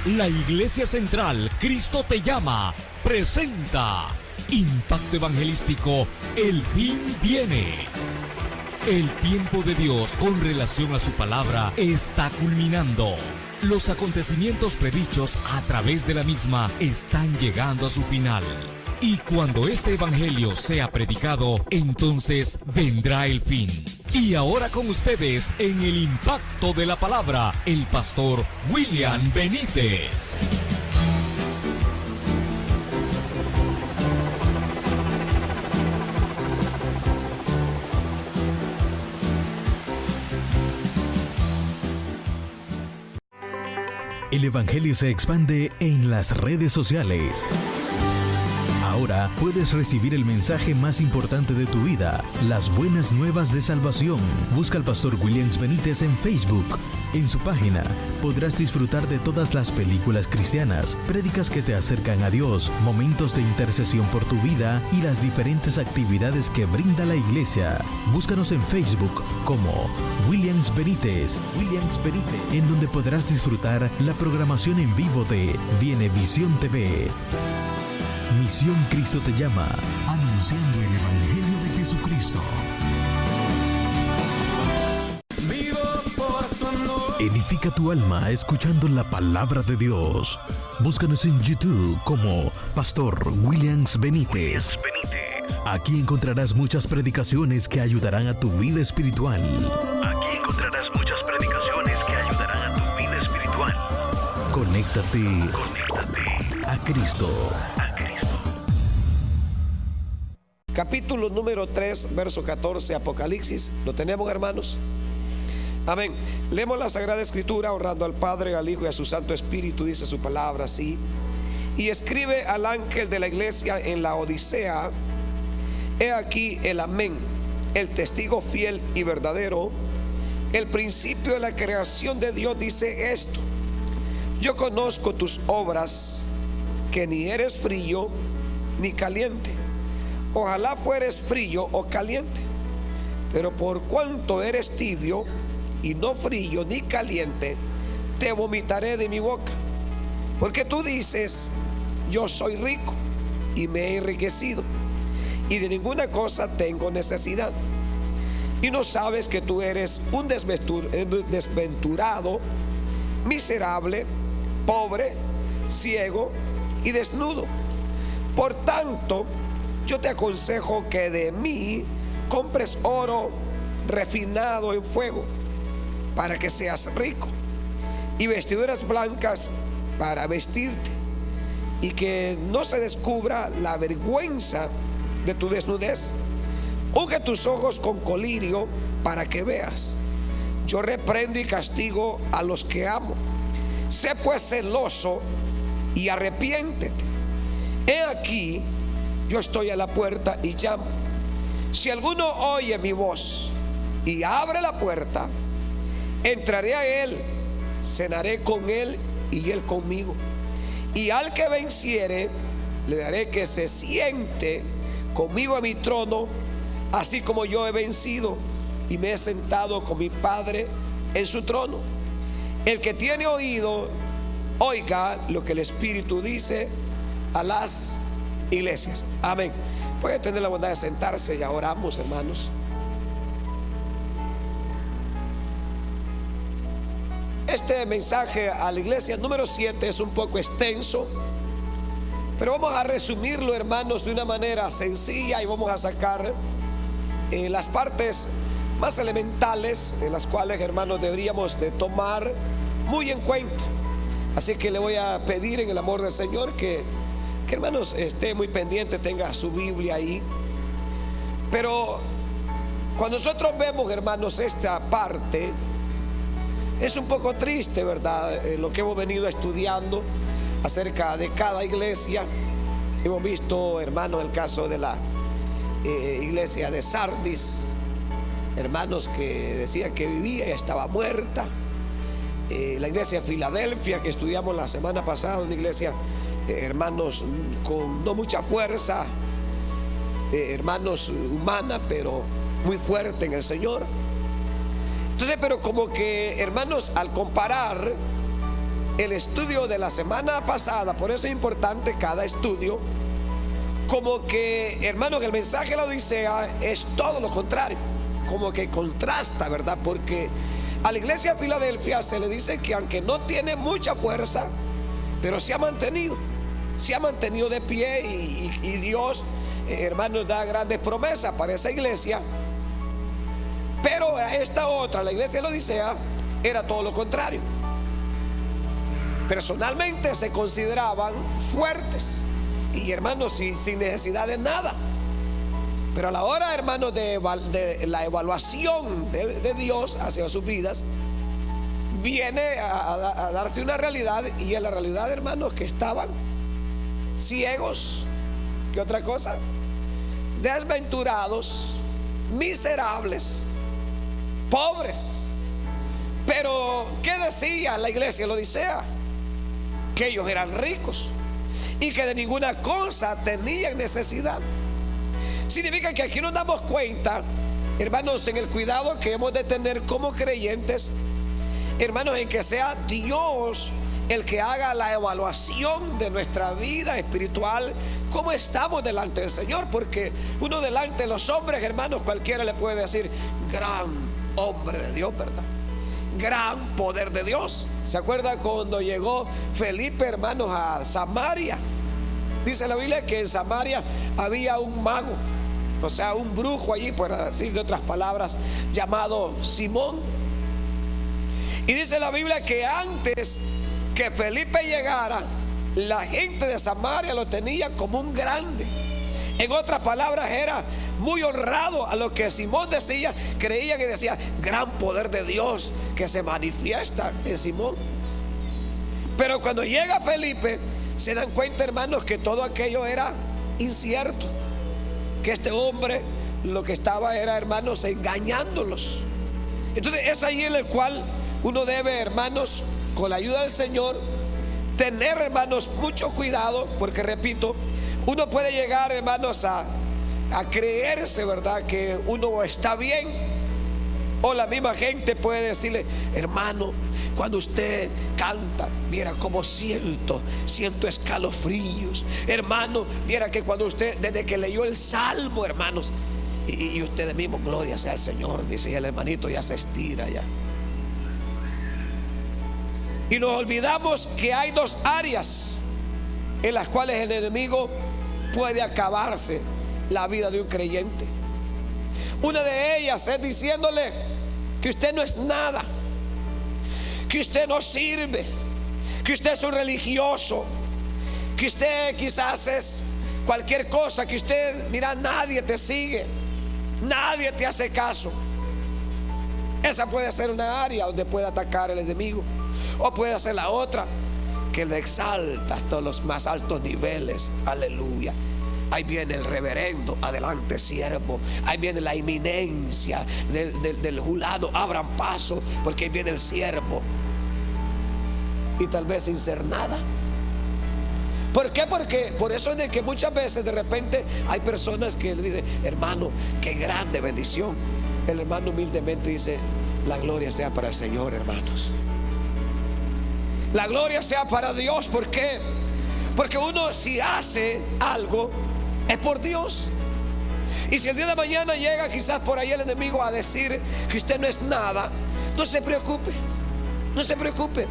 La Iglesia Central Cristo Te Llama presenta Impacto Evangelístico, el fin viene. El tiempo de Dios con relación a su palabra está culminando. Los acontecimientos predichos a través de la misma están llegando a su final. Y cuando este evangelio sea predicado, entonces vendrá el fin. Y ahora con ustedes, en el impacto de la palabra, el pastor William Benítez. El evangelio se expande en las redes sociales. Ahora puedes recibir el mensaje más importante de tu vida, las buenas nuevas de salvación. Busca al pastor William Benítez en Facebook. En su página podrás disfrutar de todas las películas cristianas, prédicas que te acercan a Dios, momentos de intercesión por tu vida y las diferentes actividades que brinda la iglesia. Búscanos en Facebook como William Benítez, en donde podrás disfrutar la programación en vivo de Vienevisión TV. Misión Cristo Te Llama, anunciando el Evangelio de Jesucristo. Edifica tu alma escuchando la palabra de Dios. Búscanos en YouTube como Pastor William Benítez. Aquí encontrarás muchas predicaciones que ayudarán a tu vida espiritual. Conéctate a Cristo. Capítulo número 3, verso 14, Apocalipsis. ¿Lo tenemos, hermanos? Amén. Leemos la Sagrada Escritura honrando al Padre, al Hijo y a su Santo Espíritu. Dice su palabra así: y escribe al ángel de la iglesia en la Odisea: he aquí el Amén, el testigo fiel y verdadero, el principio de la creación de Dios, dice esto: yo conozco tus obras, que ni eres frío ni caliente. Ojalá fueres frío o caliente. Pero por cuanto eres tibio y no frío ni caliente, te vomitaré de mi boca. Porque tú dices: yo soy rico y me he enriquecido, y de ninguna cosa tengo necesidad. Y no sabes que tú eres un desventurado, miserable, pobre, ciego y desnudo. Por tanto, yo te aconsejo que de mí compres oro refinado en fuego, para que seas rico, y vestiduras blancas para vestirte, y que no se descubra la vergüenza de tu desnudez. Unge tus ojos con colirio para que veas. Yo reprendo y castigo a los que amo. Sé pues celoso y arrepiéntete. He aquí, yo estoy a la puerta y llamo. Si alguno oye mi voz y abre la puerta, entraré a él, cenaré con él y él conmigo. Y al que venciere, le daré que se siente conmigo a mi trono, así como yo he vencido y me he sentado con mi Padre en su trono. El que tiene oído, oiga lo que el Espíritu dice a las iglesias. Amén. Puede tener la bondad de sentarse. Ya oramos, hermanos. Este mensaje a la iglesia número 7 es un poco extenso, pero vamos a resumirlo, hermanos, de una manera sencilla, y vamos a sacar las partes más elementales, de las cuales, hermanos, deberíamos de tomar muy en cuenta. Así que le voy a pedir en el amor del Señor que hermanos esté muy pendiente, tenga su Biblia ahí. Pero cuando nosotros vemos, hermanos, esta parte, es un poco triste, ¿verdad? Lo que hemos venido estudiando acerca de cada iglesia. Hemos visto, hermanos, el caso de la iglesia de Sardis, hermanos, que decían que vivía y estaba muerta. La iglesia de Filadelfia, que estudiamos la semana pasada, una iglesia, hermanos, con no mucha fuerza, hermanos, humana, pero muy fuerte en el Señor. Entonces, pero como que, hermanos, al comparar el estudio de la semana pasada, por eso es importante cada estudio, como que, hermanos, el mensaje de la Odisea es todo lo contrario, como que contrasta, ¿verdad? Porque a la iglesia de Filadelfia se le dice que aunque no tiene mucha fuerza, pero se ha mantenido de pie y Dios, hermanos, da grandes promesas para esa iglesia. Pero a esta otra, la iglesia de la Odisea, era todo lo contrario. Personalmente se consideraban fuertes y, hermanos, sin necesidad de nada. Pero a la hora, hermanos, de la evaluación de Dios hacia sus vidas, viene a darse una realidad, y en la realidad, hermanos, que estaban ciegos. ¿Qué otra cosa? Desventurados, miserables, pobres. Pero ¿qué decía la iglesia de la Odisea? Que ellos eran ricos y que de ninguna cosa tenían necesidad. Significa que aquí nos damos cuenta, hermanos, en el cuidado que hemos de tener como creyentes, hermanos, en que sea Dios el que haga la evaluación de nuestra vida espiritual, cómo estamos delante del Señor. Porque uno delante de los hombres, hermanos, cualquiera le puede decir: gran hombre de Dios, ¿verdad? Gran poder de Dios. ¿Se acuerda cuando llegó Felipe, hermanos, a Samaria? Dice la Biblia que en Samaria había un mago, o sea, un brujo allí, por decir de otras palabras, llamado Simón. Y dice la Biblia que antes que Felipe llegara, la gente de Samaria lo tenía como un grande. En otras palabras, era muy honrado a lo que Simón decía. Creían y decía: gran poder de Dios que se manifiesta en Simón. Pero cuando llega Felipe, se dan cuenta, hermanos, que todo aquello era incierto, que este hombre lo que estaba era, hermanos, engañándolos. Entonces es ahí en el cual uno debe, hermanos, con la ayuda del Señor, tener, hermanos, mucho cuidado. Porque, repito, uno puede llegar, hermanos, a creerse, ¿verdad?, que uno está bien. O la misma gente puede decirle: hermano, cuando usted canta, mira cómo siento escalofríos. Hermano, mira que cuando usted, desde que leyó el Salmo, hermanos, y usted mismo, gloria sea al Señor, dice, y el hermanito ya se estira ya. Y nos olvidamos que hay dos áreas en las cuales el enemigo puede acabarse la vida de un creyente. Una de ellas es diciéndole que usted no es nada, que usted no sirve, que usted es un religioso, que usted quizás es cualquier cosa, que usted, mira, nadie te sigue, nadie te hace caso. Esa puede ser una área donde puede atacar el enemigo. O puede ser la otra, que le exalta hasta los más altos niveles. Aleluya. Ahí viene el reverendo, adelante siervo. Ahí viene la eminencia del fulano, abran paso, porque ahí viene el siervo. Y tal vez sin ser nada. ¿Por qué? Porque por eso es de que muchas veces de repente hay personas que le dicen: hermano, qué grande bendición. El hermano humildemente dice: la gloria sea para el Señor, hermanos. La gloria sea para Dios. ¿Por qué? Porque uno, si hace algo, es por Dios. Y si el día de mañana llega quizás por ahí el enemigo a decir que usted no es nada, no se preocupe. No se preocupe.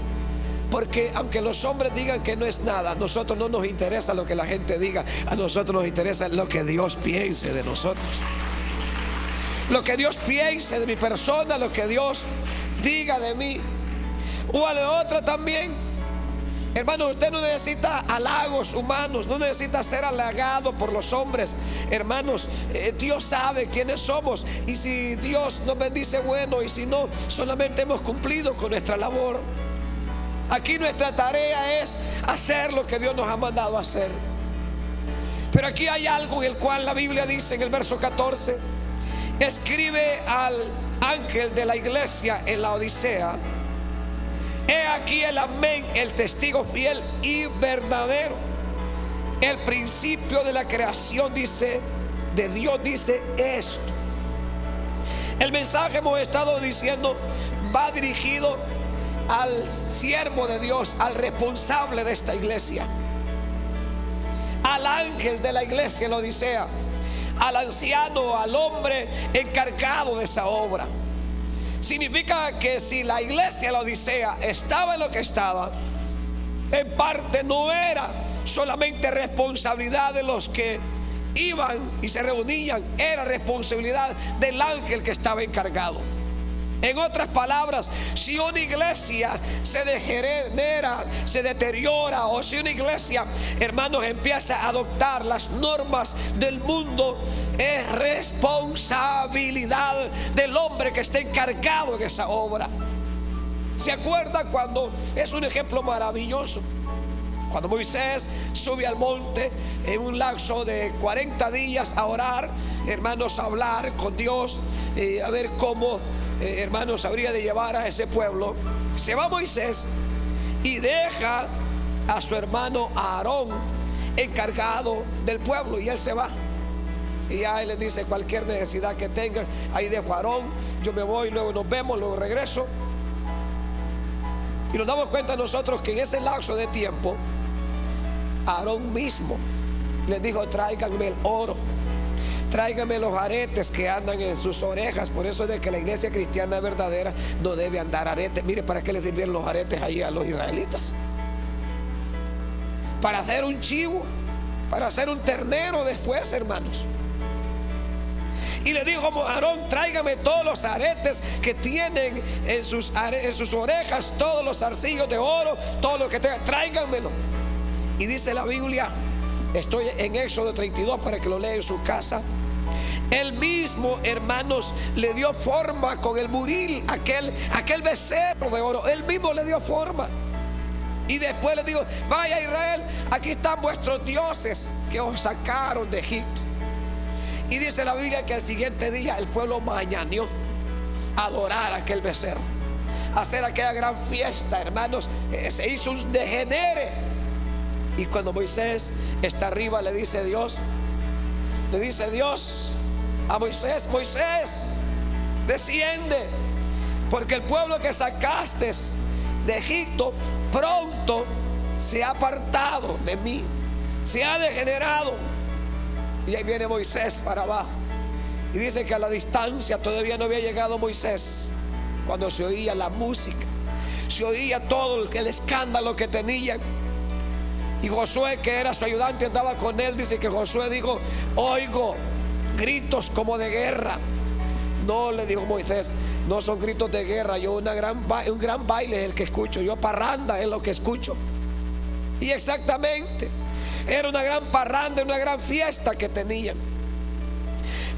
Porque aunque los hombres digan que no es nada, a nosotros no nos interesa lo que la gente diga. A nosotros nos interesa lo que Dios piense de nosotros. Lo que Dios piense de mi persona, lo que Dios diga de mí. O a la otra también, hermano, usted no necesita halagos humanos, no necesita ser halagado por los hombres. Hermanos, Dios sabe quiénes somos, y si Dios nos bendice, bueno, y si no, solamente hemos cumplido con nuestra labor. Aquí nuestra tarea es hacer lo que Dios nos ha mandado a hacer. Pero aquí hay algo en el cual la Biblia dice en el verso 14: escribe al ángel de la iglesia en la Odisea: he aquí el amén, el testigo fiel y verdadero, el principio de la creación, dice, de Dios, dice esto. El mensaje, hemos estado diciendo, va dirigido al siervo de Dios, al responsable de esta iglesia, al ángel de la iglesia en la Odisea, al anciano, al hombre encargado de esa obra. Significa que si la iglesia de la Odisea estaba en lo que estaba, en parte no era solamente responsabilidad de los que iban y se reunían, era responsabilidad del ángel que estaba encargado. En otras palabras, si una iglesia se degenera, se deteriora, o si una iglesia, hermanos, empieza a adoptar las normas del mundo, es responsabilidad del hombre que está encargado en esa obra. ¿Se acuerda cuando, es un ejemplo maravilloso, cuando Moisés sube al monte en un lapso de 40 días a orar, hermanos, a hablar con Dios, a ver cómo, hermanos, habría de llevar a ese pueblo? Se va Moisés y deja a su hermano Aarón encargado del pueblo, y él se va. Y a él le dice: cualquier necesidad que tengan, ahí dejo a Aarón, yo me voy, luego nos vemos, luego regreso. Y nos damos cuenta nosotros que en ese lapso de tiempo, Aarón mismo les dijo: tráiganme el oro, tráiganme los aretes que andan en sus orejas. Por eso es de que la iglesia cristiana verdadera no debe andar aretes. Mire, ¿para qué les sirvieron los aretes ahí a los israelitas? Para hacer un chivo, para hacer un ternero después, hermanos. Y le dijo a Aarón: tráigame todos los aretes que tienen en sus orejas, todos los zarcillos de oro, todo lo que tengan, tráiganmelo. Y dice la Biblia, estoy en Éxodo 32 para que lo lea en su casa, él mismo, hermanos, le dio forma con el buril, aquel becerro de oro. Él mismo le dio forma. Y después le dijo: vaya Israel, aquí están vuestros dioses que os sacaron de Egipto. Y dice la Biblia que al siguiente día el pueblo mañaneó a adorar a aquel becerro, a hacer aquella gran fiesta, hermanos. Se hizo un degenere. Y cuando Moisés está arriba, le dice Dios a Moisés: Moisés, desciende, porque el pueblo que sacaste de Egipto pronto se ha apartado de mí, se ha degenerado. Y ahí viene Moisés para abajo. Y dice que a la distancia todavía no había llegado Moisés, cuando se oía la música, se oía todo el escándalo que tenían. Y Josué, que era su ayudante, andaba con él. Dice que Josué dijo: oigo gritos como de guerra. No, le dijo Moisés, no son gritos de guerra. Yo un gran baile es el que escucho. Yo parranda es lo que escucho. Y exactamente, era una gran parranda, una gran fiesta que tenían.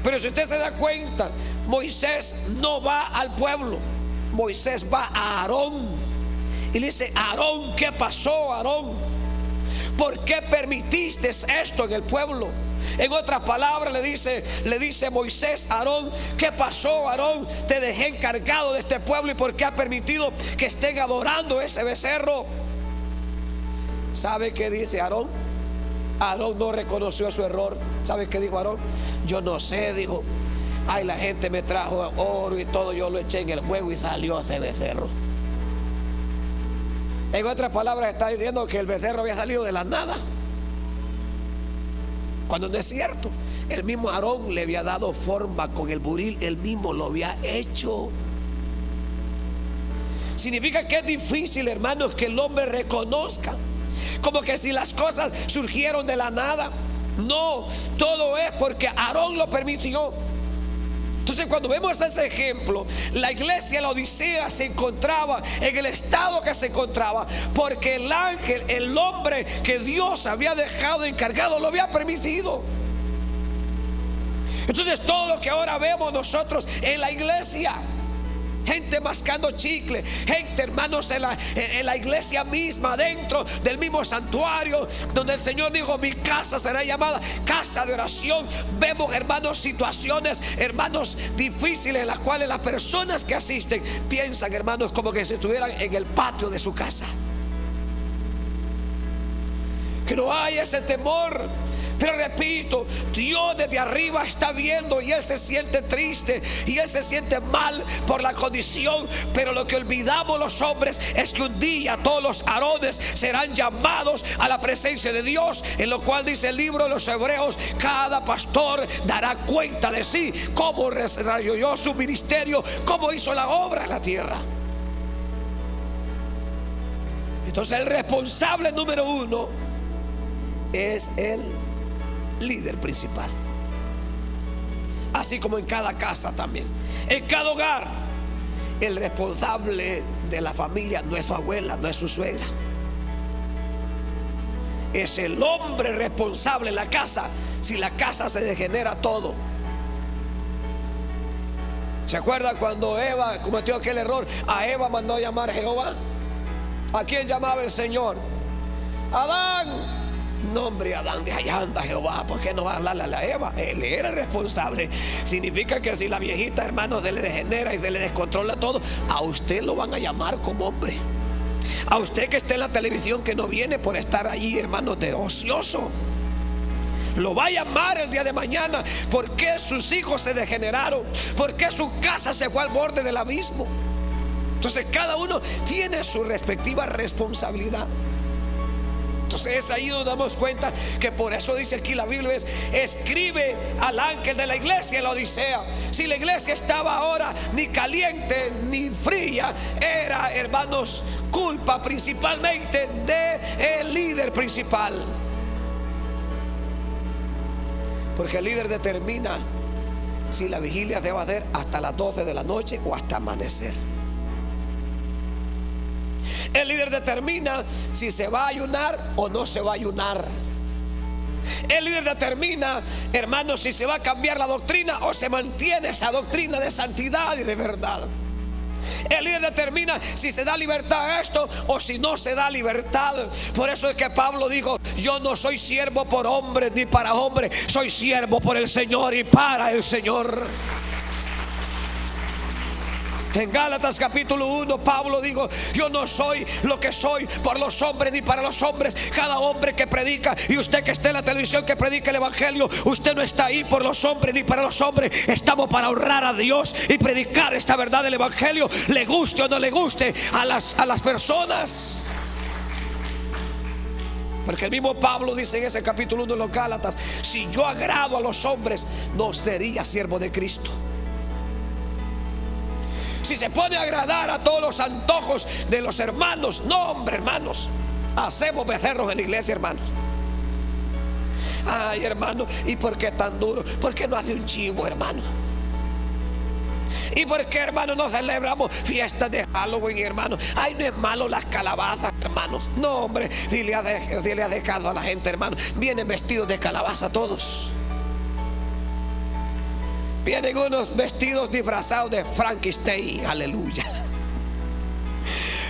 Pero si usted se da cuenta, Moisés no va al pueblo, Moisés va a Aarón. Y le dice: Aarón, ¿qué pasó, Aarón? ¿Por qué permitiste esto en el pueblo? En otras palabras, le dice Moisés a Aarón: ¿qué pasó, Aarón? Te dejé encargado de este pueblo, ¿y por qué has permitido que estén adorando ese becerro? ¿Sabe qué dice Aarón? Aarón no reconoció su error. ¿Sabe qué dijo Aarón? Yo no sé, dijo. Ay, la gente me trajo oro y todo, yo lo eché en el fuego y salió ese becerro. En otras palabras, está diciendo que el becerro había salido de la nada, cuando no es cierto. El mismo Aarón le había dado forma con el buril, él mismo lo había hecho. Significa que es difícil, hermanos, que el hombre reconozca, como que si las cosas surgieron de la nada. No, todo es porque Aarón lo permitió. Entonces, cuando vemos ese ejemplo, la iglesia de la Odisea se encontraba en el estado que se encontraba porque el ángel, el hombre que Dios había dejado encargado, lo había permitido. Entonces, todo lo que ahora vemos nosotros en la iglesia, gente mascando chicle, gente, hermanos, en la iglesia misma, dentro del mismo santuario, donde el Señor dijo: mi casa será llamada casa de oración. Vemos, hermanos, situaciones, hermanos, difíciles, en las cuales las personas que asisten piensan, hermanos, como que si estuvieran en el patio de su casa. Que no hay ese temor, Pero repito, Dios desde arriba está viendo y Él se siente triste y Él se siente mal por la condición. Pero lo que olvidamos los hombres es que un día todos los Aarones serán llamados a la presencia de Dios, en lo cual dice el libro de los Hebreos: cada pastor dará cuenta de sí, cómo desarrolló su ministerio, cómo hizo la obra en la tierra. Entonces el responsable número uno es el líder principal. Así como en cada casa también, en cada hogar, el responsable de la familia no es su abuela, no es su suegra. Es el hombre responsable en la casa. Si la casa se degenera todo. ¿Se acuerda cuando Eva cometió aquel error? A Eva mandó a llamar a Jehová. ¿A quién llamaba el Señor? Adán. No, hombre, Adán, de allá anda Jehová. ¿Por qué no va a hablarle a la Eva? Él era el responsable. Significa que si la viejita, hermano, se le degenera y se le descontrola todo, a usted lo van a llamar como hombre. A usted que está en la televisión, que no viene por estar allí, hermano, de ocioso, lo va a llamar el día de mañana. ¿Por qué sus hijos se degeneraron? ¿Por qué su casa se fue al borde del abismo? Entonces cada uno tiene su respectiva responsabilidad. Entonces es ahí donde damos cuenta que por eso dice aquí la Biblia: escribe al ángel de la iglesia en la Odisea. Si la iglesia estaba ahora ni caliente ni fría, era, hermanos, culpa principalmente del líder principal. Porque el líder determina si la vigilia se va a hacer hasta las 12 de la noche o hasta amanecer. El líder determina si se va a ayunar o no se va a ayunar. El líder determina, hermanos, si se va a cambiar la doctrina o se mantiene esa doctrina de santidad y de verdad. El líder determina si se da libertad a esto o si no se da libertad. Por eso es que Pablo dijo: yo no soy siervo por hombres ni para hombres, soy siervo por el Señor y para el Señor. En Gálatas capítulo 1, Pablo dijo: yo no soy lo que soy por los hombres ni para los hombres. Cada hombre que predica, y usted que está en la televisión que predica el evangelio, usted no está ahí por los hombres ni para los hombres. Estamos para honrar a Dios y predicar esta verdad del evangelio, le guste o no le guste a las personas. Porque el mismo Pablo dice en ese capítulo 1 de los Gálatas: si yo agrado a los hombres, no sería siervo de Cristo. Si se pone a agradar a todos los antojos de los hermanos, no, hombre, hermanos, hacemos becerros en la iglesia, hermanos. Ay, hermano, ¿y por qué tan duro? ¿Por qué no hace un chivo, hermano? ¿Y por qué, hermano, no celebramos fiestas de Halloween, hermano? Ay, no es malo las calabazas, hermanos. No, hombre, si le hace caso a la gente, hermano, vienen vestidos de calabaza todos. Vienen unos vestidos disfrazados de Frankenstein, aleluya.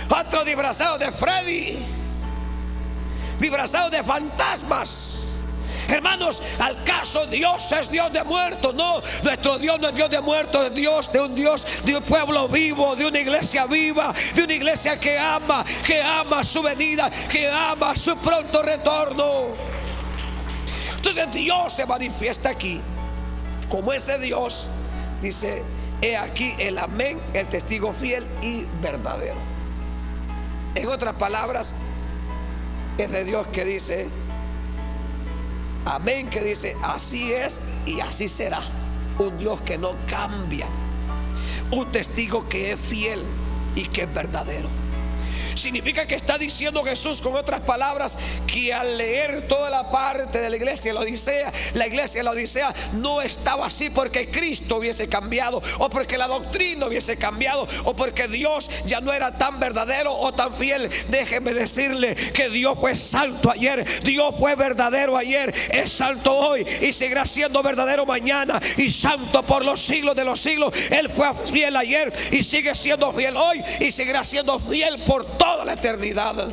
Otros disfrazados de Freddy, disfrazados de fantasmas. Hermanos, al caso, Dios es Dios de muertos. No, nuestro Dios no es Dios de muertos, es Dios de un pueblo vivo, de una iglesia viva, de una iglesia que ama su venida, que ama su pronto retorno. Entonces Dios se manifiesta aquí como ese Dios. Dice: he aquí el amén, el testigo fiel y verdadero. En otras palabras, es de Dios que dice amén, que dice así es y así será. Un Dios que no cambia, un testigo que es fiel y que es verdadero. Significa que está diciendo Jesús, con otras palabras, que al leer toda la parte de la iglesia de la Odisea no estaba así porque Cristo hubiese cambiado, o porque la doctrina hubiese cambiado, o porque Dios ya no era tan verdadero o tan fiel. Déjeme decirle que Dios fue santo ayer, Dios fue verdadero ayer, es santo hoy y seguirá siendo verdadero mañana y santo por los siglos de los siglos. Él fue fiel ayer y sigue siendo fiel hoy y seguirá siendo fiel por toda la eternidad.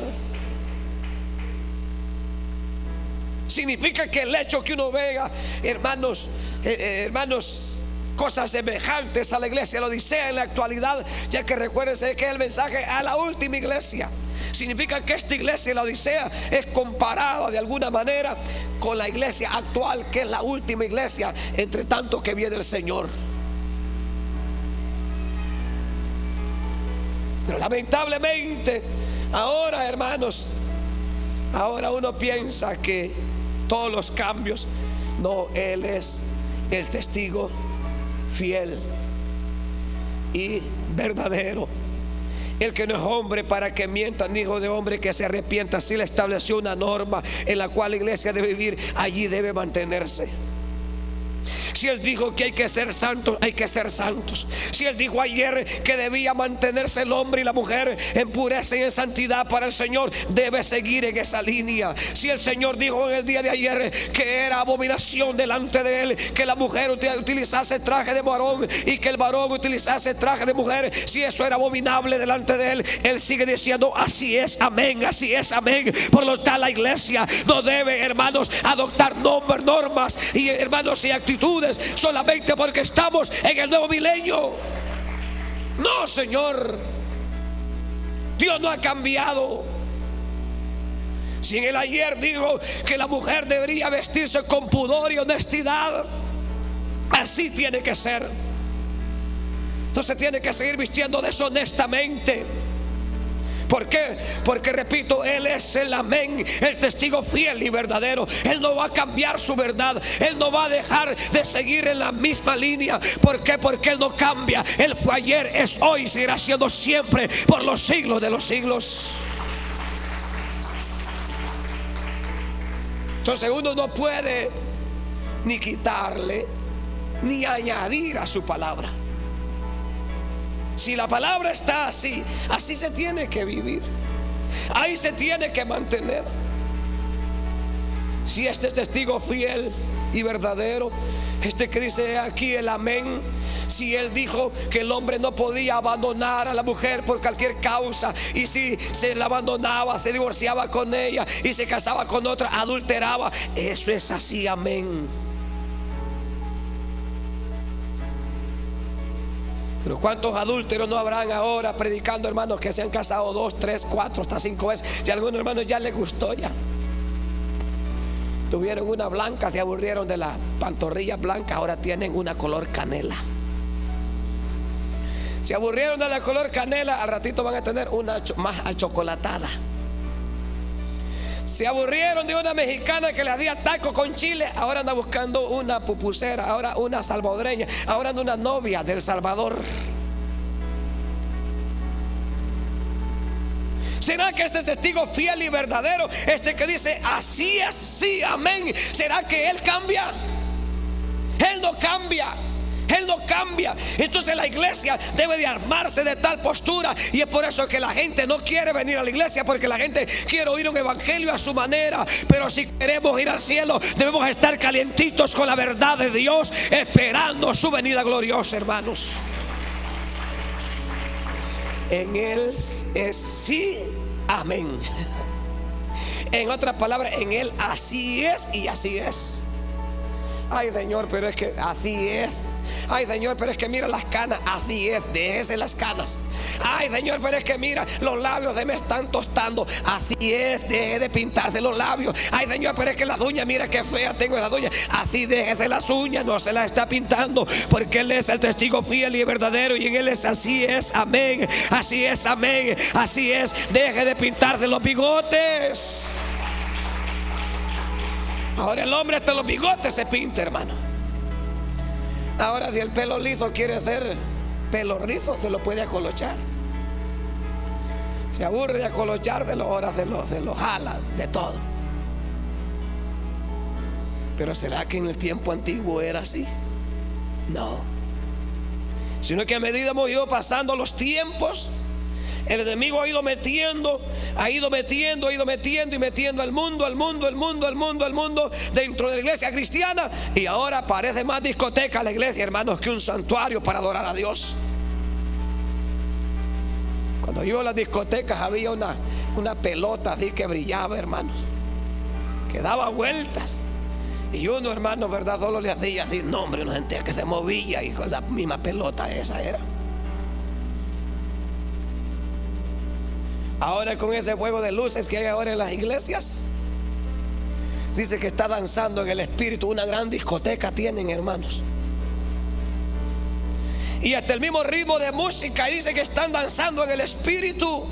Significa que el hecho que uno vea, hermanos, cosas semejantes a la iglesia de la Odisea en la actualidad, ya que recuérdense que es el mensaje a la última iglesia. Significa que esta iglesia de la Odisea es comparada de alguna manera con la iglesia actual, que es la última iglesia entre tanto que viene el Señor. Pero lamentablemente ahora, hermanos, ahora uno piensa que todos los cambios, no, Él es el testigo fiel y verdadero, el que no es hombre para que mienta, ni hijo de hombre que se arrepienta. Así le estableció una norma en la cual la iglesia debe vivir, allí debe mantenerse. Si Él dijo que hay que ser santos, hay que ser santos. Si Él dijo ayer que debía mantenerse el hombre y la mujer en pureza y en santidad para el Señor, debe seguir en esa línea. Si el Señor dijo en el día de ayer que era abominación delante de Él que la mujer utilizase traje de varón y que el varón utilizase traje de mujer, si eso era abominable delante de Él, Él sigue diciendo: así es, amén, así es, amén. Por lo tanto, la iglesia no debe, hermanos, adoptar normas y, hermanos, y actitudes solamente porque estamos en el nuevo milenio. No, Señor, Dios no ha cambiado. Si en el ayer dijo que la mujer debería vestirse con pudor y honestidad, así tiene que ser. Entonces tiene que seguir vistiendo deshonestamente. ¿Por qué? Porque, repito, Él es el amén, el testigo fiel y verdadero. Él no va a cambiar su verdad. Él no va a dejar de seguir en la misma línea. ¿Por qué? Porque Él no cambia. Él fue ayer, es hoy y seguirá siendo siempre por los siglos de los siglos. Entonces uno no puede ni quitarle ni añadir a su palabra. Si la palabra está así, así se tiene que vivir, ahí se tiene que mantener. Si este es testigo fiel y verdadero, este que dice aquí el amén, si Él dijo que el hombre no podía abandonar a la mujer por cualquier causa, y si se la abandonaba, se divorciaba con ella y se casaba con otra, adulteraba, eso es así, amén. Pero ¿cuántos adúlteros no habrán ahora predicando, hermanos, que se han casado 2, 3, 4, hasta 5 veces? Y a algunos hermanos ya les gustó ya. Tuvieron una blanca, se aburrieron de la pantorrilla blanca, ahora tienen una color canela. Se aburrieron de la color canela, al ratito van a tener una más achocolatada. Se aburrieron de una mexicana que le hacía taco con chile, ahora anda buscando una pupusera, ahora una salvadoreña, ahora anda una novia del Salvador. ¿Será que este testigo fiel y verdadero, este que dice así es, sí, amén, será que Él cambia? Él no cambia. Él no cambia. Entonces la iglesia debe de armarse de tal postura. Y es por eso que la gente no quiere venir a la iglesia, porque la gente quiere oír un evangelio a su manera. Pero si queremos ir al cielo, debemos estar calientitos con la verdad de Dios, esperando su venida gloriosa, hermanos. En Él es sí, amén. En otras palabras, en Él así es y así es. Ay, Señor, pero es que así es. Ay, Señor, pero es que mira las canas, así es, déjese las canas. Ay, Señor, pero es que mira, los labios se me están tostando, así es, deje de pintarse los labios. Ay, Señor, pero es que las uñas, mira qué fea tengo las uñas, así déjese las uñas, no se las está pintando, porque Él es el testigo fiel y verdadero, y en Él es así es, amén, así es, amén, así es, deje de pintarse los bigotes. Ahora el hombre hasta los bigotes se pinta, hermano. Ahora si el pelo liso quiere ser pelo rizo, se lo puede acolochar. Se aburre de acolochárselo, ahora se lo jala de todo. Pero ¿será que en el tiempo antiguo era así? No. Sino que a medida hemos ido pasando los tiempos, el enemigo ha ido metiendo y metiendo al mundo dentro de la iglesia cristiana. Y ahora parece más discoteca la iglesia, hermanos, que un santuario para adorar a Dios. Cuando yo iba a las discotecas había una pelota así que brillaba, hermanos, que daba vueltas. Y uno, hermano, verdad, solo le hacía así, no, hombre, no sentía que se movía, y con la misma pelota esa era. Ahora con ese fuego de luces que hay ahora en las iglesias, dice que está danzando en el espíritu. Una gran discoteca tienen, hermanos. Y hasta el mismo ritmo de música, y dice que están danzando en el espíritu.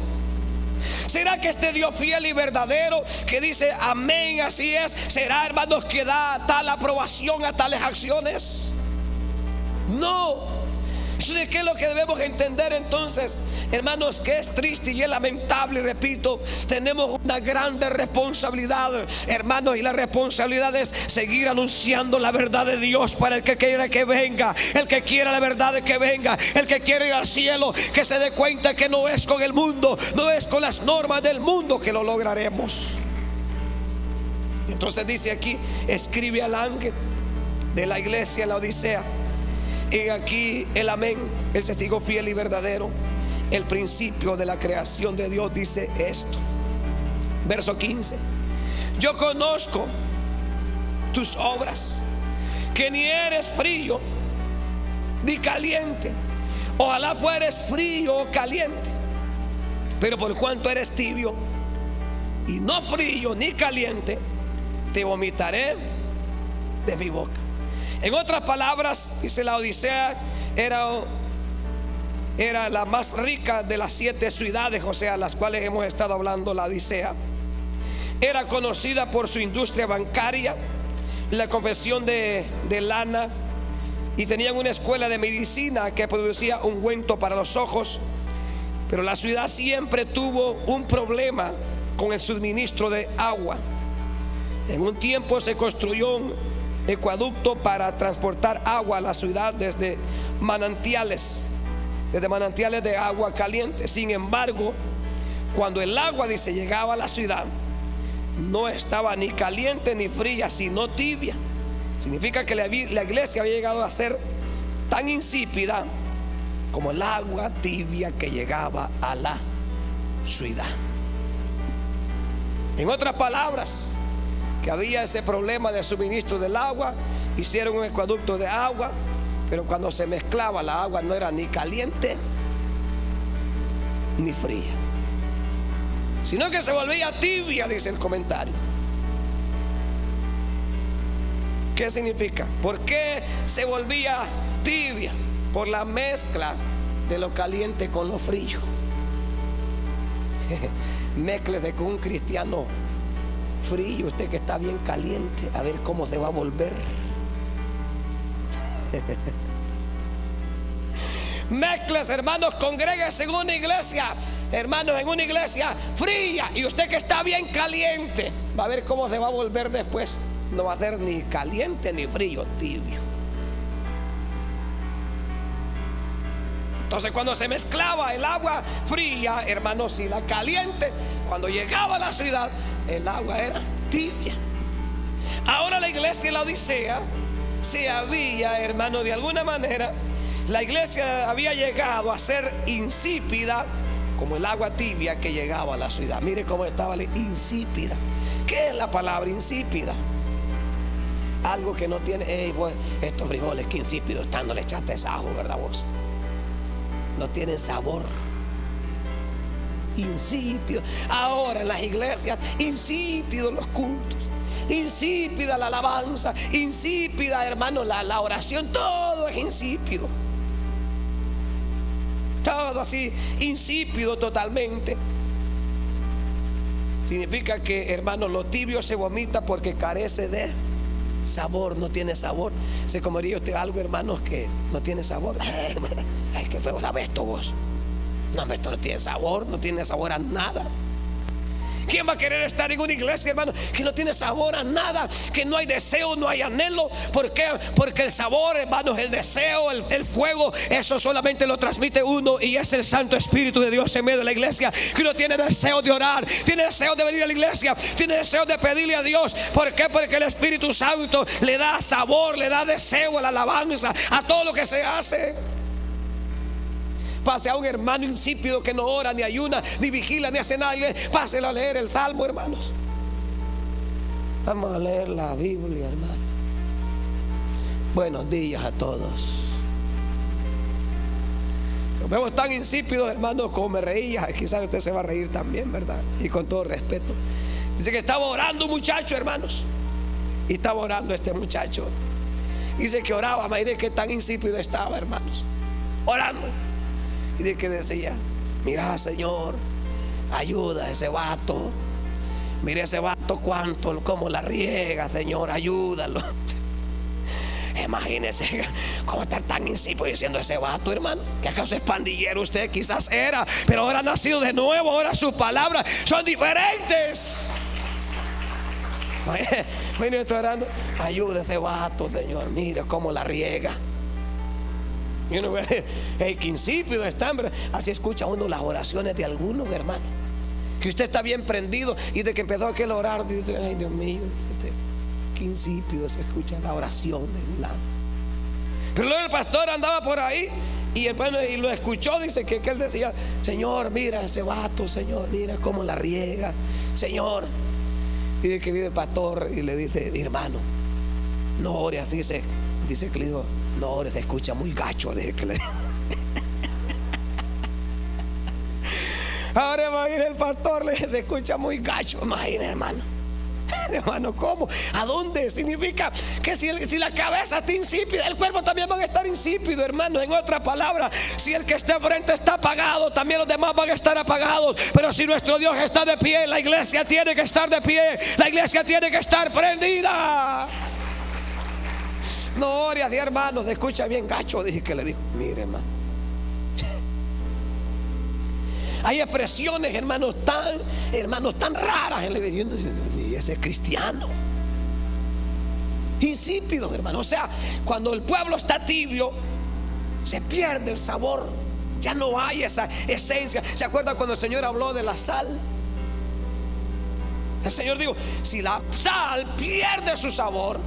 ¿Será que este Dios fiel y verdadero que dice amén, así es, será, hermanos, que da tal aprobación a tales acciones? No. Entonces, ¿qué es lo que debemos entender entonces, hermanos? Que es triste y es lamentable, y repito, tenemos una grande responsabilidad, hermanos, y la responsabilidad es seguir anunciando la verdad de Dios para el que quiera que venga, el que quiera la verdad de que venga, el que quiera ir al cielo, que se dé cuenta que no es con el mundo, no es con las normas del mundo que lo lograremos. Entonces dice aquí, escribe al ángel de la iglesia en la Odisea. Y aquí el amén, el testigo fiel y verdadero, el principio de la creación de Dios, dice esto. Verso 15: yo conozco tus obras, que ni eres frío ni caliente. Ojalá fueres frío o caliente, pero por cuanto eres tibio y no frío ni caliente, te vomitaré de mi boca. En otras palabras, dice, la Odisea era la más rica de las 7 ciudades, o sea, las cuales hemos estado hablando. La Odisea era conocida por su industria bancaria, la confección de lana, y tenían una escuela de medicina que producía ungüento para los ojos. Pero la ciudad siempre tuvo un problema con el suministro de agua. En un tiempo se construyó un acueducto para transportar agua a la ciudad desde manantiales de agua caliente. Sin embargo, cuando el agua, dice, llegaba a la ciudad, no estaba ni caliente ni fría, sino tibia. Significa que la iglesia había llegado a ser tan insípida como el agua tibia que llegaba a la ciudad. En otras palabras, que había ese problema de suministro del agua. Hicieron un acueducto de agua, pero cuando se mezclaba, la agua no era ni caliente ni fría, sino que se volvía tibia, dice el comentario. ¿Qué significa? ¿Por qué se volvía tibia? Por la mezcla de lo caliente con lo frío. Mézclese con un cristiano frío, usted que está bien caliente, a ver cómo se va a volver. Mezclas, hermanos, congréguese en una iglesia, hermanos, en una iglesia fría, y usted que está bien caliente, va a ver cómo se va a volver después. No va a ser ni caliente ni frío, tibio. Entonces, cuando se mezclaba el agua fría, hermanos, y la caliente, cuando llegaba a la ciudad, el agua era tibia. Ahora la iglesia en la Odisea se había, hermano, de alguna manera, la iglesia había llegado a ser insípida como el agua tibia que llegaba a la ciudad. Mire cómo estaba insípida. ¿Qué es la palabra insípida? Algo que no tiene, bueno, estos frijoles que insípidos están, no le echaste ajo, ¿verdad vos? No tienen sabor. Insípido. Ahora en las iglesias, insípidos los cultos, insípida la alabanza, insípida, hermano, la oración, todo es insípido. Todo así, insípido totalmente. Significa que, hermano, lo tibio se vomita porque carece de sabor, no tiene sabor. Se comería usted algo, hermanos, que no tiene sabor. Ay, qué feo sabe esto vos. No, esto no tiene sabor a nada. ¿Quién va a querer estar en una iglesia, hermano, que no tiene sabor a nada, que no hay deseo, no hay anhelo? ¿Por qué? Porque el sabor, hermanos, el deseo, el fuego, eso solamente lo transmite uno, y es el Santo Espíritu de Dios en medio de la iglesia, que uno tiene deseo de orar, tiene deseo de venir a la iglesia, tiene deseo de pedirle a Dios. ¿Por qué? Porque el Espíritu Santo le da sabor, le da deseo a la alabanza, a todo lo que se hace. Pase a un hermano insípido que no ora, ni ayuna, ni vigila, ni hace nada, páselo a leer el Salmo, hermanos. Vamos a leer la Biblia, hermano. Buenos días a todos. Nos vemos tan insípidos, hermano, como me reía. Quizás usted se va a reír también, ¿verdad? Y con todo respeto. Dice que estaba orando un muchacho, hermanos. Y estaba orando este muchacho. Dice que oraba, mire que tan insípido estaba, hermanos. Orando. Y de que decía: mira, Señor, ayuda a ese vato. Mire ese vato cómo la riega, Señor, ayúdalo. Imagínese cómo estar tan insípido diciendo ese vato, hermano. ¿Que acaso es pandillero usted? Quizás era, pero ahora ha nacido de nuevo. Ahora sus palabras son diferentes. Mire, estoy orando: ayuda a ese vato, Señor, mire cómo la riega. Y uno ve, hey, que insípido están. Así escucha uno las oraciones de algunos, hermano. Que usted está bien prendido y de que empezó aquel a orar, dice: ay, Dios mío, qué insípido se escucha la oración de fulano. Pero luego el pastor andaba por ahí y lo escuchó. Dice que él decía: Señor, mira ese vato, Señor, mira cómo la riega, Señor. Y de que viene el pastor y le dice: mi hermano, no ore así. Dice que le dijo: no ore, se escucha muy gacho. Dice que le ahora imagina el pastor, se escucha muy gacho. Imagina, hermano. Hermano, ¿cómo? ¿A dónde? Significa que si la cabeza está insípida, el cuerpo también va a estar insípido, hermano. En otras palabras, si el que está frente está apagado, también los demás van a estar apagados. Pero si nuestro Dios está de pie, la iglesia tiene que estar de pie. La iglesia tiene que estar prendida. No ore así, hermano, se escucha bien gacho. Dije que le dijo: mire, hermano, hay expresiones, hermanos, tan raras en la iglesia. Y ese cristiano insípido, hermano. O sea, cuando el pueblo está tibio, se pierde el sabor. Ya no hay esa esencia. ¿Se acuerdan cuando el Señor habló de la sal? El Señor dijo: si la sal pierde su sabor,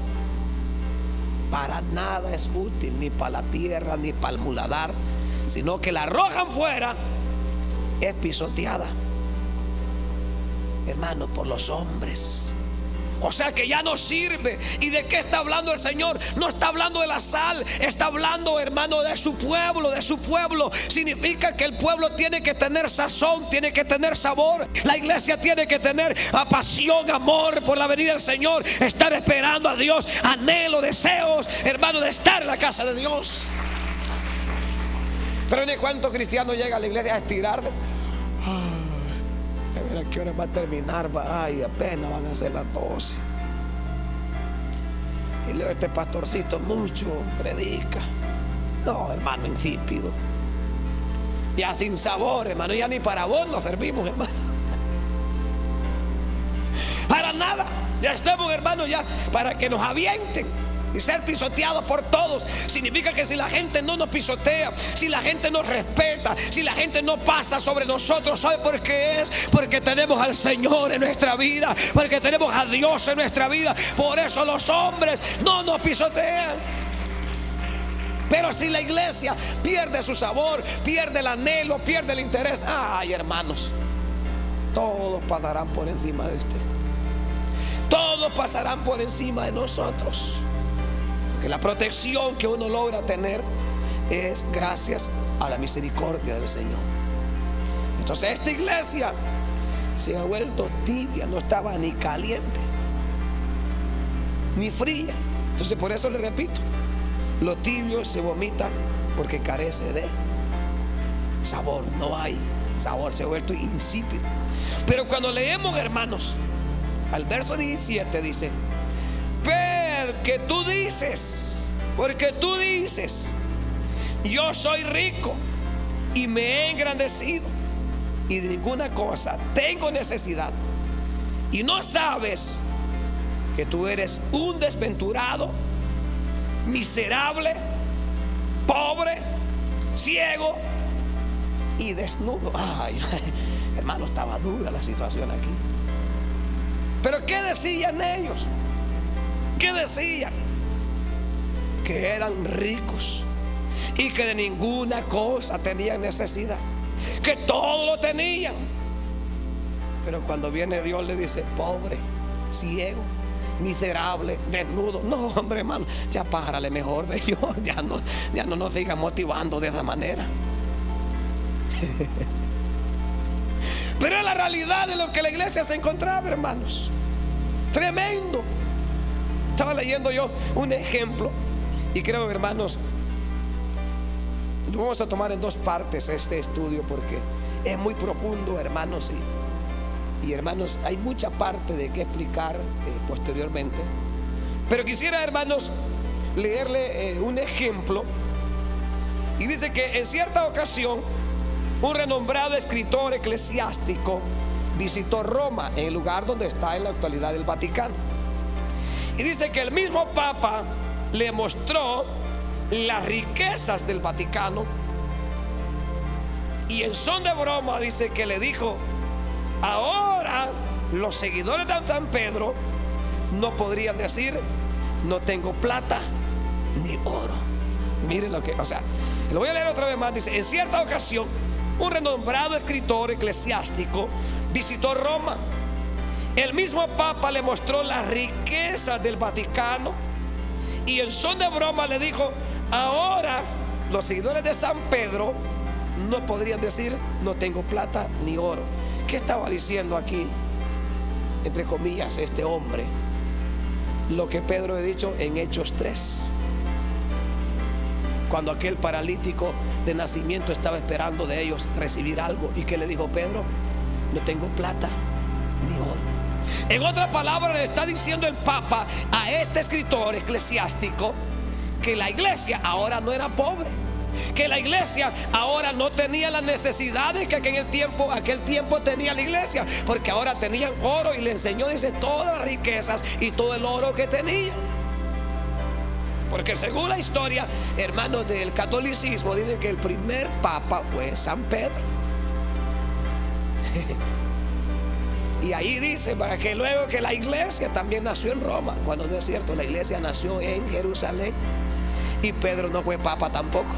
para nada es útil, ni para la tierra, ni para el muladar, sino que la arrojan fuera, es pisoteada, hermano, por los hombres. O sea que ya no sirve. ¿Y de qué está hablando el Señor? No está hablando de la sal, está hablando, hermano, de su pueblo. De su pueblo. Significa que el pueblo tiene que tener sazón, tiene que tener sabor. La iglesia tiene que tener pasión, amor por la venida del Señor, estar esperando a Dios, anhelo, deseos, hermano, de estar en la casa de Dios. Pero ni cuántos cristianos llegan a la iglesia a estirar. A ver a qué hora va a terminar. Ay, apenas van a ser las 12. Y luego este pastorcito mucho predica. No, hermano, insípido. Ya sin sabor, hermano. Ya ni para vos nos servimos, hermano. Para nada. Ya estamos, hermano, ya para que nos avienten y ser pisoteados por todos. Significa que si la gente no nos pisotea, si la gente nos respeta, si la gente no pasa sobre nosotros, ¿sabe por qué es? Porque tenemos al Señor en nuestra vida, porque tenemos a Dios en nuestra vida. Por eso los hombres no nos pisotean. Pero si la iglesia pierde su sabor, pierde el anhelo, pierde el interés, ay, hermanos, todos pasarán por encima de usted. Todos pasarán por encima de nosotros. Porque la protección que uno logra tener es gracias a la misericordia del Señor. Entonces esta iglesia se ha vuelto tibia, no estaba ni caliente ni fría. Entonces por eso le repito, lo tibio se vomita porque carece de sabor. No hay sabor, se ha vuelto insípido. Pero cuando leemos, hermanos, al verso 17 dice: porque tú dices, yo soy rico y me he engrandecido y de ninguna cosa tengo necesidad, y no sabes que tú eres un desventurado, miserable, pobre, ciego y desnudo. Ay, hermano, estaba dura la situación aquí. Pero ¿qué decían ellos? ¿Qué decían? Que eran ricos y que de ninguna cosa tenían necesidad, que todo lo tenían. Pero cuando viene Dios le dice: pobre, ciego, miserable, desnudo. No, hombre, hermano, ya párale mejor de Dios. Ya no nos siga motivando de esa manera. Pero es la realidad de lo que la iglesia se encontraba, hermanos. Tremendo. Estaba leyendo yo un ejemplo, y creo, hermanos, lo vamos a tomar en dos partes este estudio, porque es muy profundo, hermanos, y hermanos, hay mucha parte de qué explicar posteriormente. Pero quisiera, hermanos, leerle un ejemplo. Y dice que en cierta ocasión un renombrado escritor eclesiástico visitó Roma, en el lugar donde está en la actualidad el Vaticano. Y dice que el mismo Papa le mostró las riquezas del Vaticano, y en son de broma dice que le dijo: ahora los seguidores de San Pedro no podrían decir no tengo plata ni oro. Miren lo que, o sea, lo voy a leer otra vez más. Dice: en cierta ocasión un renombrado escritor eclesiástico visitó Roma. El mismo Papa le mostró las riquezas del Vaticano, y en son de broma le dijo: ahora los seguidores de San Pedro no podrían decir no tengo plata ni oro. ¿Qué estaba diciendo aquí, entre comillas, este hombre? Lo que Pedro ha dicho en Hechos 3, cuando aquel paralítico de nacimiento estaba esperando de ellos recibir algo. ¿Y qué le dijo Pedro? No tengo plata ni oro. En otra palabra, le está diciendo el Papa a este escritor eclesiástico que la iglesia ahora no era pobre, que la iglesia ahora no tenía las necesidades que aquel tiempo tenía la iglesia, porque ahora tenían oro, y le enseñó, dice, todas las riquezas y todo el oro que tenía. Porque según la historia, hermanos, del catolicismo, dicen que el primer papa fue San Pedro. Y ahí dice, para que luego que la iglesia también nació en Roma, cuando no es cierto, la iglesia nació en Jerusalén, y Pedro no fue papa tampoco.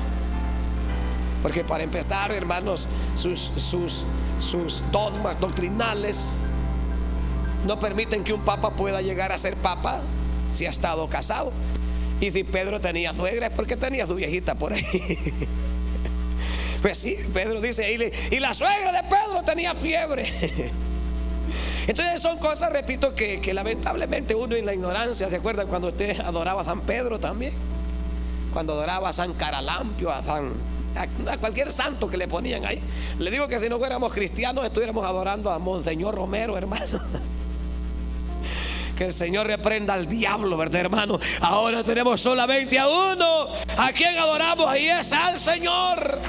Porque para empezar, hermanos, sus dogmas doctrinales no permiten que un papa pueda llegar a ser papa si ha estado casado. Y si Pedro tenía suegra, es porque tenía su viejita por ahí. Pues sí, Pedro dice, y la suegra de Pedro tenía fiebre. Entonces son cosas, repito, que lamentablemente uno en la ignorancia. ¿Se acuerdan cuando usted adoraba a San Pedro también? Cuando adoraba a San Caralampio, a cualquier santo que le ponían ahí. Le digo que si no fuéramos cristianos, estuviéramos adorando a Monseñor Romero, hermano. Que el Señor reprenda al diablo, ¿verdad, hermano? Ahora tenemos solamente a uno a quien adoramos, y es al Señor.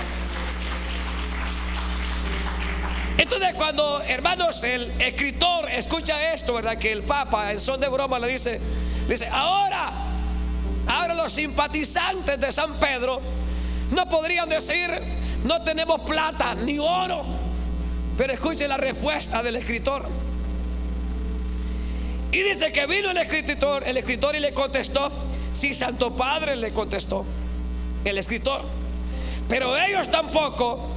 Entonces, cuando, hermanos, el escritor escucha esto, ¿verdad? Que el Papa en son de broma le dice, ahora los simpatizantes de San Pedro no podrían decir no tenemos plata ni oro. Pero escuchen la respuesta del escritor. Y dice que vino el escritor y le contestó: sí, Santo Padre, le contestó el escritor, pero ellos tampoco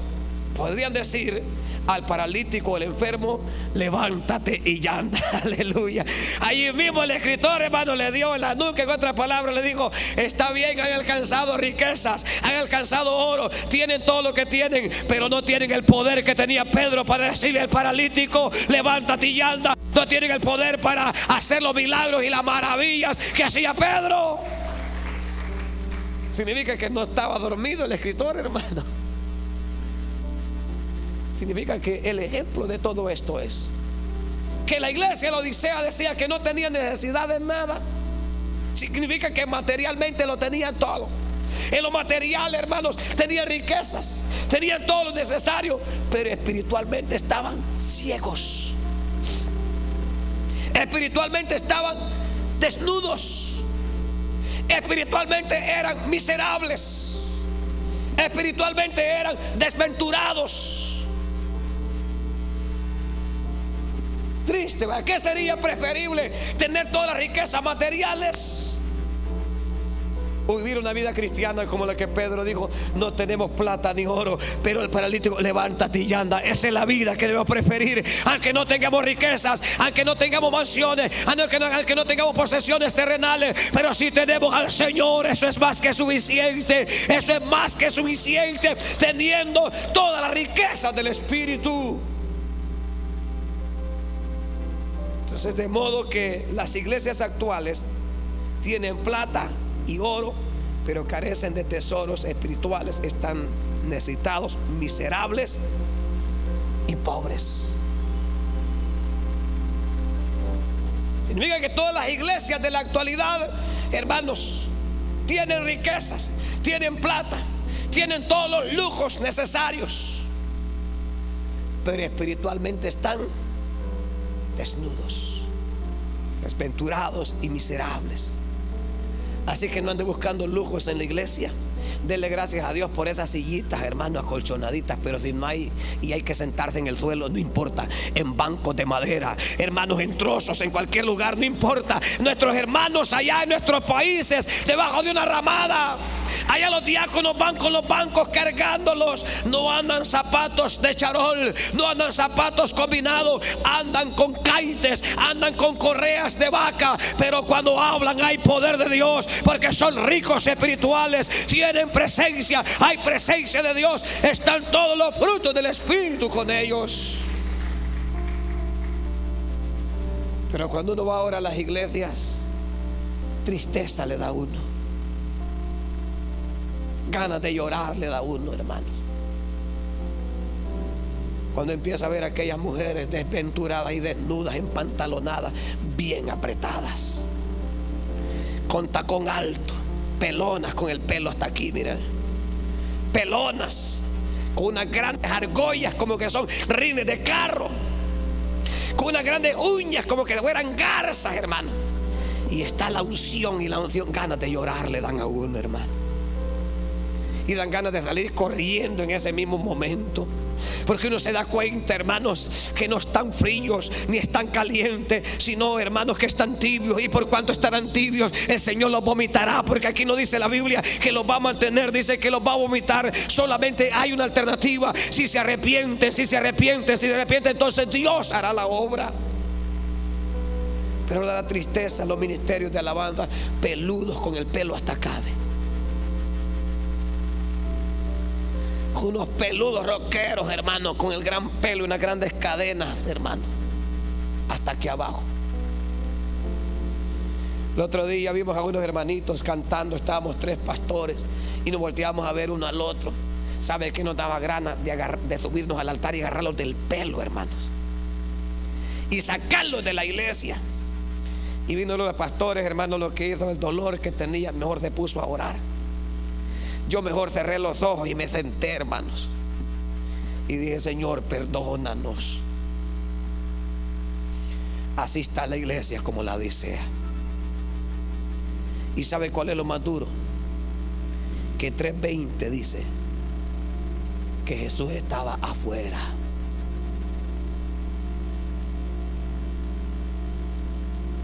podrían decir al paralítico, el enfermo, levántate y ya anda. Aleluya. Allí mismo el escritor, hermano, le dio en la nuca, en otras palabras le dijo: está bien, han alcanzado riquezas, han alcanzado oro, tienen todo lo que tienen, pero no tienen el poder que tenía Pedro para decirle al paralítico: levántate y anda. No tienen el poder para hacer los milagros y las maravillas que hacía Pedro. Significa que no estaba dormido el escritor, hermano. Significa que el ejemplo de todo esto es que la iglesia de la Odisea decía que no tenía necesidad de nada. Significa que materialmente lo tenían todo. En lo material, hermanos, tenían riquezas, tenían todo lo necesario, pero espiritualmente estaban ciegos. Espiritualmente estaban desnudos. Espiritualmente eran miserables. Espiritualmente eran desventurados. Triste, ¿verdad? ¿Qué sería preferible? ¿Tener todas las riquezas materiales Vivir una vida cristiana como la que Pedro dijo: no tenemos plata ni oro, pero el paralítico, levántate y anda. Esa es la vida que debemos preferir, aunque no tengamos riquezas, aunque no tengamos mansiones, aunque no tengamos posesiones terrenales. Pero si tenemos al Señor, eso es más que suficiente. Eso es más que suficiente, teniendo toda la riqueza del Espíritu. Entonces, de modo que las iglesias actuales tienen plata y oro, pero carecen de tesoros espirituales. Están necesitados, miserables y pobres. Significa que todas las iglesias de la actualidad, hermanos, tienen riquezas, tienen plata, tienen todos los lujos necesarios, pero espiritualmente están desnudos, desventurados y miserables. Así que no ande buscando lujos en la iglesia. Dele gracias a Dios por esas sillitas, hermanos, acolchonaditas. Pero si no hay y hay que sentarse en el suelo, no importa. En bancos de madera, hermanos, en trozos, en cualquier lugar, no importa. Nuestros hermanos allá en nuestros países, debajo de una ramada, allá los diáconos van con los bancos cargándolos. No andan zapatos de charol, no andan zapatos combinados, andan con caites, andan con correas de vaca. Pero cuando hablan hay poder de Dios, porque son ricos espirituales, tienen presencia, hay presencia de Dios, están todos los frutos del Espíritu con ellos. Pero cuando uno va ahora a las iglesias, tristeza le da a uno, ganas de llorar le da a uno, hermanos. Cuando empieza a ver a aquellas mujeres desventuradas y desnudas, empantalonadas, bien apretadas, con tacón alto, pelonas con el pelo hasta aquí, miren, pelonas, con unas grandes argollas como que son rines de carro, con unas grandes uñas como que fueran garzas, hermano. Y está la unción, y la unción, ganas de llorar le dan a uno, hermano. Y dan ganas de salir corriendo en ese mismo momento, porque uno se da cuenta, hermanos, que no están fríos ni están calientes, sino, hermanos, que están tibios. Y por cuanto estarán tibios, el Señor los vomitará, porque aquí no dice la Biblia que los va a mantener, dice que los va a vomitar. Solamente hay una alternativa: si se arrepienten, entonces Dios hará la obra. Pero da tristeza los ministerios de alabanza, peludos con el pelo hasta acá, unos peludos rockeros, hermano, con el gran pelo y unas grandes cadenas, hermano, hasta aquí abajo. El otro día vimos a unos hermanitos cantando, estábamos 3 pastores y nos volteamos a ver uno al otro. ¿Sabe qué nos daba ganas de subirnos al altar y agarrarlos del pelo, hermanos, y sacarlos de la iglesia? Y vino los pastores, hermanos, lo que hizo, el dolor que tenía, mejor se puso a orar. Yo mejor cerré los ojos y me senté, hermanos, y dije: Señor, perdónanos. Así está la iglesia como la Odisea. ¿Y sabe cuál es lo más duro? Que 3:20 dice que Jesús estaba afuera.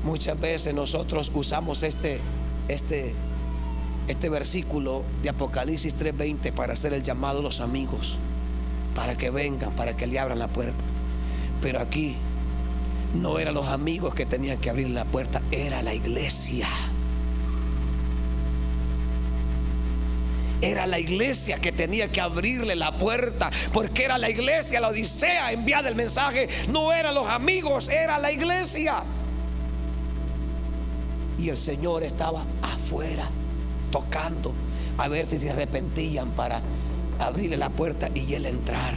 Muchas veces nosotros usamos este versículo de Apocalipsis 3:20 para hacer el llamado a los amigos, para que vengan, para que le abran la puerta. Pero aquí no eran los amigos que tenían que abrir la puerta, era la iglesia. Era la iglesia que tenía que abrirle la puerta, porque era la iglesia, la Odisea, enviada el mensaje. No eran los amigos, era la iglesia. Y el Señor estaba afuera, tocando a ver si se arrepentían para abrirle la puerta y él entrar.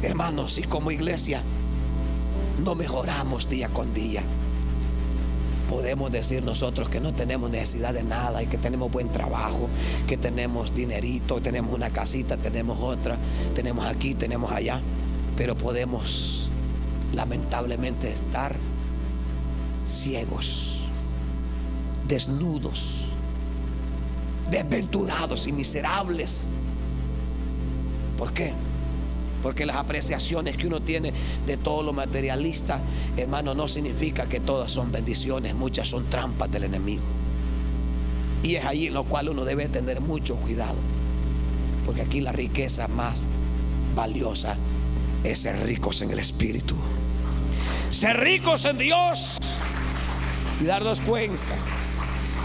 Hermanos, si como iglesia no mejoramos día con día, podemos decir nosotros que no tenemos necesidad de nada y que tenemos buen trabajo, que tenemos dinerito, tenemos una casita, tenemos otra, tenemos aquí, tenemos allá, pero podemos lamentablemente estar ciegos, desnudos, desventurados y miserables. ¿Por qué? Porque las apreciaciones que uno tiene de todo lo materialista, hermano, no significa que todas son bendiciones. Muchas son trampas del enemigo. Y es allí en lo cual uno debe tener mucho cuidado. Porque aquí la riqueza más valiosa es ser ricos en el Espíritu. Ser ricos en Dios y darnos cuenta.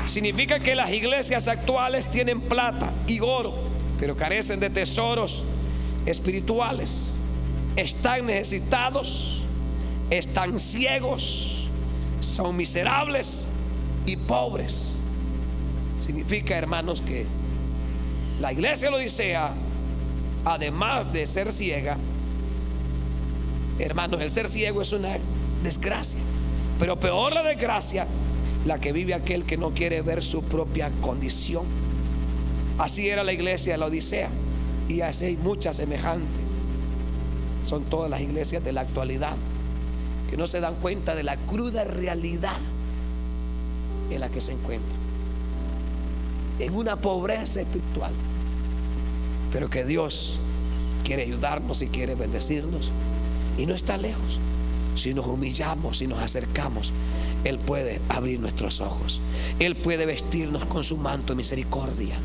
Significa que las iglesias actuales tienen plata y oro, pero carecen de tesoros espirituales. Están necesitados, están ciegos, son miserables y pobres. Significa, hermanos, que la iglesia de la Odisea, además de ser ciega, hermanos, el ser ciego es una desgracia, pero peor la desgracia, la que vive aquel que no quiere ver su propia condición. Así era la iglesia de la Odisea, y así hay muchas semejantes. Son todas las iglesias de la actualidad que no se dan cuenta de la cruda realidad en la que se encuentran, en una pobreza espiritual, pero que Dios quiere ayudarnos y quiere bendecirnos, y no está lejos. Si nos humillamos, si nos acercamos, Él puede abrir nuestros ojos. Él puede vestirnos con su manto de misericordia.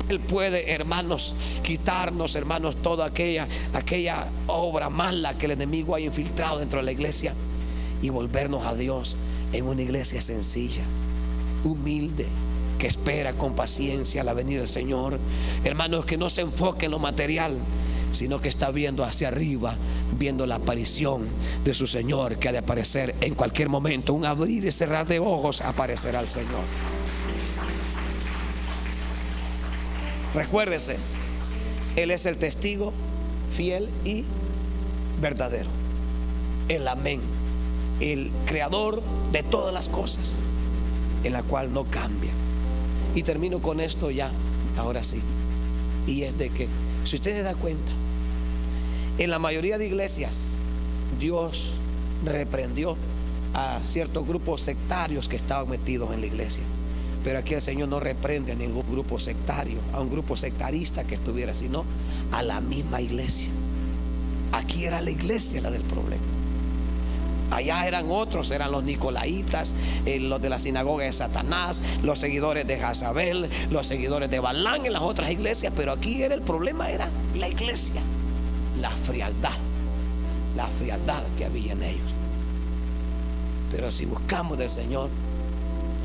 Él puede, hermanos, quitarnos, hermanos, toda aquella obra mala que el enemigo haya infiltrado dentro de la iglesia, y volvernos a Dios en una iglesia sencilla, humilde, que espera con paciencia la venida del Señor. Hermanos, que no se enfoque en lo material, sino que está viendo hacia arriba, viendo la aparición de su Señor, que ha de aparecer en cualquier momento. Un abrir y cerrar de ojos, aparecerá el Señor. Recuérdese, Él es el testigo fiel y verdadero, el amén, el creador de todas las cosas, en la cual no cambia. Y termino con esto ya, ahora sí, y es de que, si usted se da cuenta, en la mayoría de iglesias Dios reprendió a ciertos grupos sectarios que estaban metidos en la iglesia, pero aquí el Señor no reprende a ningún grupo sectario, a un grupo sectarista que estuviera, sino a la misma iglesia. Aquí era la iglesia la del problema. Allá eran otros, eran los nicolaitas, los de la sinagoga de Satanás, los seguidores de Jezabel, los seguidores de Balán en las otras iglesias. Pero aquí era el problema, era la iglesia, la frialdad que había en ellos. Pero si buscamos del Señor,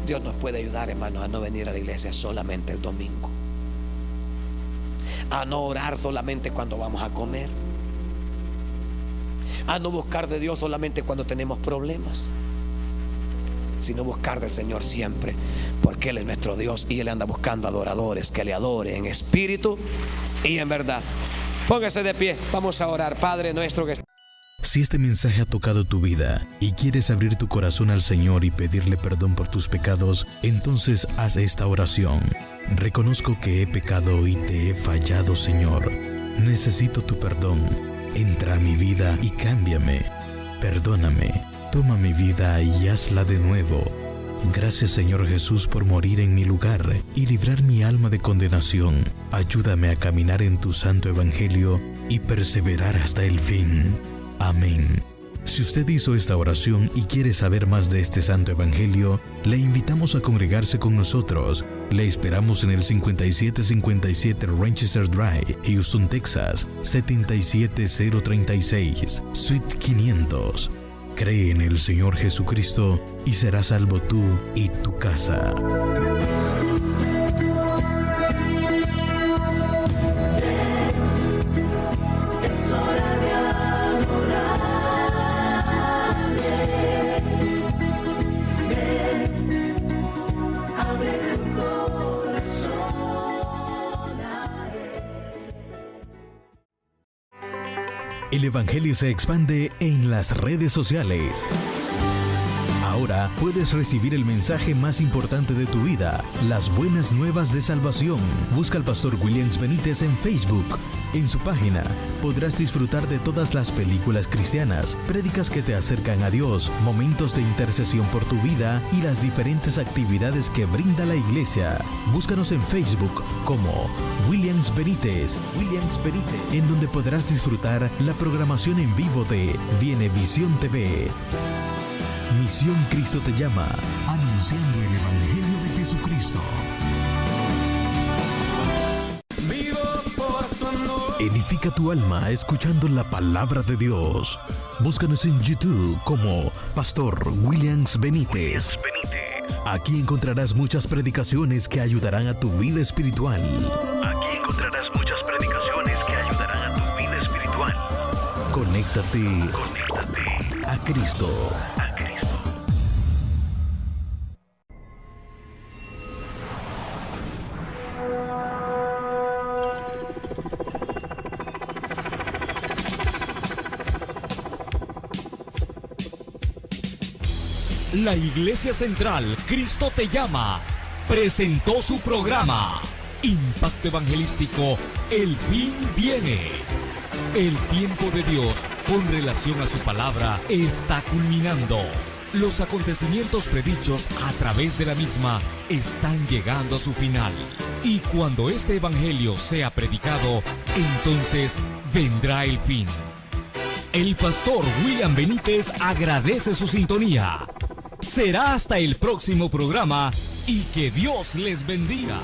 Dios nos puede ayudar, hermanos, a no venir a la iglesia solamente el domingo, a no orar solamente cuando vamos a comer, a no buscar de Dios solamente cuando tenemos problemas, sino buscar del Señor siempre, porque Él es nuestro Dios y Él anda buscando adoradores que le adoren en espíritu y en verdad. Póngase de pie, vamos a orar. Padre nuestro que... Si este mensaje ha tocado tu vida y quieres abrir tu corazón al Señor y pedirle perdón por tus pecados, entonces haz esta oración. Reconozco que he pecado y te he fallado, Señor. Necesito tu perdón. Entra a mi vida y cámbiame. Perdóname. Toma mi vida y hazla de nuevo. Gracias, Señor Jesús, por morir en mi lugar y librar mi alma de condenación. Ayúdame a caminar en tu santo evangelio y perseverar hasta el fin. Amén. Si usted hizo esta oración y quiere saber más de este santo evangelio, le invitamos a congregarse con nosotros. Le esperamos en el 5757 Rochester Drive, Houston, Texas, 77036, Suite 500. Cree en el Señor Jesucristo y serás salvo tú y tu casa. El Evangelio se expande en las redes sociales. Ahora puedes recibir el mensaje más importante de tu vida, las buenas nuevas de salvación. Busca al pastor Williams Benítez en Facebook En su página podrás disfrutar de todas las películas cristianas, prédicas que te acercan a Dios, momentos de intercesión por tu vida y las diferentes actividades que brinda la iglesia. Búscanos en Facebook como Williams Benítez, en donde podrás disfrutar la programación en vivo de Vienevisión TV. Misión Cristo te llama, anunciando el Evangelio de Jesucristo. Edifica tu alma escuchando la palabra de Dios. Búscanos en YouTube como Pastor Williams Benítez. Aquí encontrarás muchas predicaciones que ayudarán a tu vida espiritual. Conéctate a Cristo. La Iglesia Central Cristo te llama presentó su programa Impacto Evangelístico El fin viene. El tiempo de Dios con relación a su palabra está culminando. Los acontecimientos predichos a través de la misma están llegando a su final. Y cuando este evangelio sea predicado, entonces vendrá el fin. El pastor William Benítez agradece su sintonía. Será hasta el próximo programa y que Dios les bendiga.